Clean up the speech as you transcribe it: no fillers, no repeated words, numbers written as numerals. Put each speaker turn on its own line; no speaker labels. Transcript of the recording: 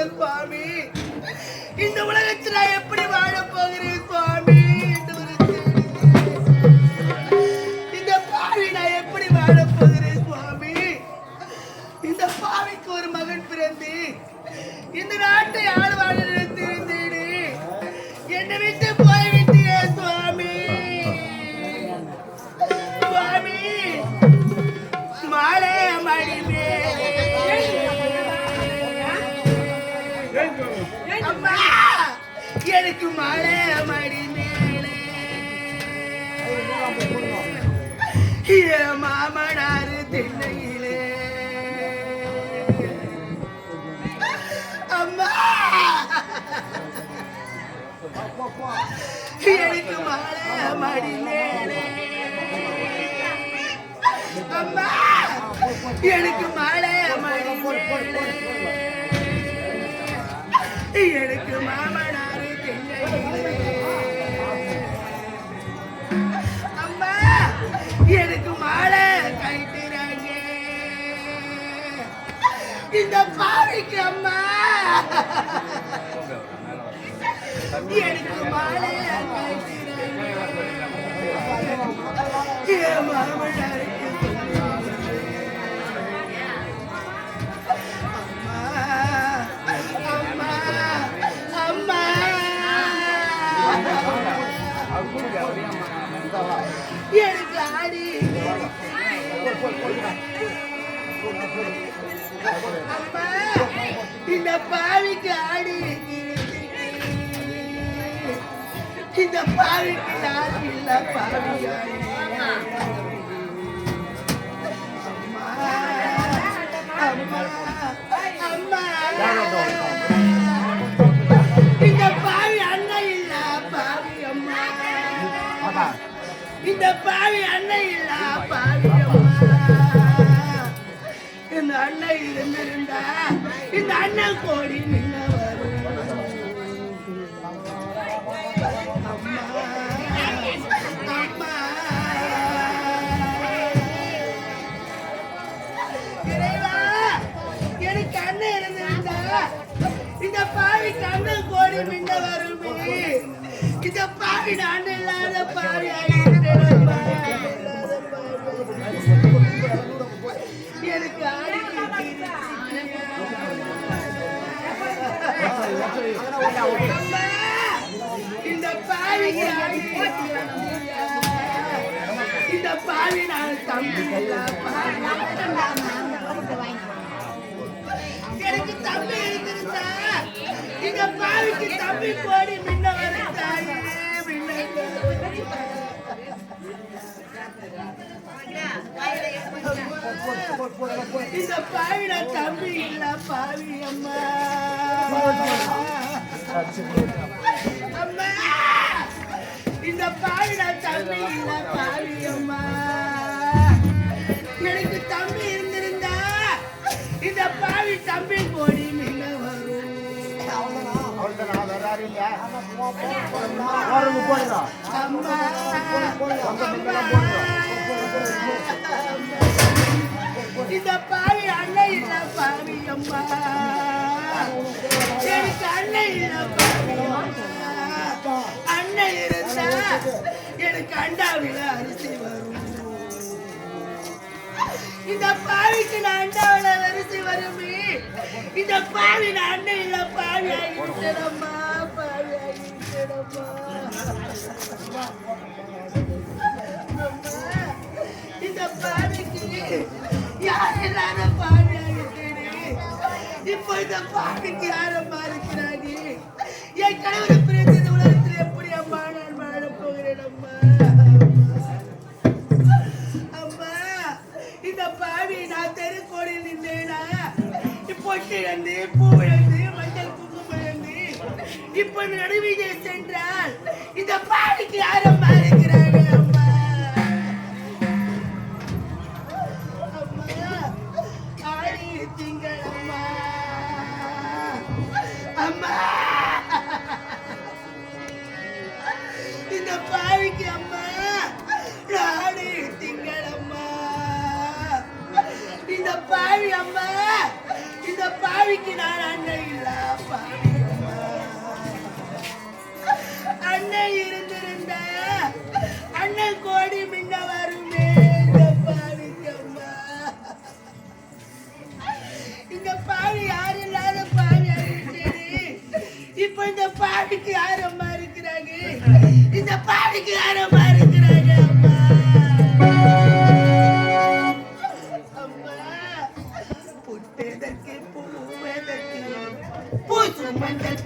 சொல்லுங்க சுவாமி. இந்த உலகத்தில் நான் எப்படி வாழ போகிறேன் சுவாமி? இந்த பாவி நான் எப்படி வாழ போகிறேன் சுவாமி? இந்த பாவிக்கு ஒரு மகன் பிறந்து இந்த நாட்டை ஆழ்வாழ நினைத்திருந்தேனே, என்னை விட்டு போய்விட்டே சுவாமி. சுவாமி மாலை மடிமே அம்மா, எனக்கு மாலை மடி மேலே மாமனாரு திண்ணையிலே அம்மா, எனக்கு மாலை மடி மேலே அம்மா, எனக்கு மாலை மடி மேலே எனக்கு மாமனாரு திண்ணையிலே அம்மா, எனக்கு மாலை கைட்டுறாங்க இந்த பாவிக்கு அம்மா, எனக்கு மாலை கைட்டுறாங்க மாமனாருக்கு எனக்கு ஆடி அம்மா, இந்த பாவிக்கு ஆடி இந்த பாவிக்கு யாரும் இல்ல பாவி அம்மா அம்மா இந்த பாவி அண்ணன் இல்ல பாவி அம்மா, இந்த பாவி அண்ணன் இல்ல பாவி அம்மா. இந்த அண்ணன் இருந்திருந்தா இந்த அண்ணன் கோடி நின்ன வரும் அம்மா அம்மா. இறைவா, எனக்கு அண்ணன் இருந்திருந்தா இந்த பாவிக்கு அண்ணன் கோடி நின்ன வருமே. இந்த பாவி அண்ணன் இல்லாத பாவி எனக்கு ஆடி இந்த பாவிக்கு இந்த பாவி நான் தம்பி எனக்கு தம்பி இருந்திருந்தா இந்த பாவிக்கு தம்பி கோடி மின்ன வரத்தாயே மின்ன. இந்த பாவிட தம்பி இல்ல பாவி அம்மா அம்மா, இந்த பாவிட தம்பி இல்ல பாவி அம்மா. எனக்கு தம்பி இருந்திருந்தா இந்த பாவி தம்பி கோடி மின்ன வரும் அம்மா. இந்த பாவி அண்ணன் இல்ல பாவி அம்மா, எனக்கு அண்ணன் இல்ல பாவி அம்மா. அண்ணன் இருந்தா எனக்கு அண்டாவில அரிசி வரும். இந்த பாவிக்கு நான் அண்டாவில அரிசி வருமே. இந்த பாவி நான் அண்ணன் இல்ல பாவி ஆகிட்டேனம்மா, பாவி ஆகிட்டேனம்மா. இந்த பாவிக்கு யார் இல்லாத பாவி ஆகிட்டேனே. இப்போ இந்த பாவிக்கு யாரம்மா இருக்கிறாங்க? என் கணவரை பிரிந்து இந்த உலகத்தில் எப்படி அம்மா நான் வாழ போகிறேன் அம்மா அம்மா. இந்த பாவி நான் தெருக்கோடியில் நின்றேனா பொட்டு இழந்து பூ இழந்து மஞ்சள் குங்குமம் இழந்து இப்ப நடுவீதியை சென்றால் இந்த பாவிக்கு யாரம்மா இருக்கிறாங்க அம்மா அம்மா. ஆடி திங்களம்மா அம்மா, இந்த பாவிக்கு அம்மா ஆடி திங்களம்மா. இந்த பாவி அம்மா, இந்த பாவிக்கு நான் அண்ணன் இல்ல இந்த பாவி யாரும் இல்லாத பாவி ஆயிடுச்சு. இப்ப இந்த பாவிக்கு யார் அம்மா இருக்கிறாங்க? இந்த பாவிக்கு யார் அம்மா இருக்கிறாங்க? அம்மா அம்மா புட்டதற்கு பூவதற்கு பூசும் மஞ்சள்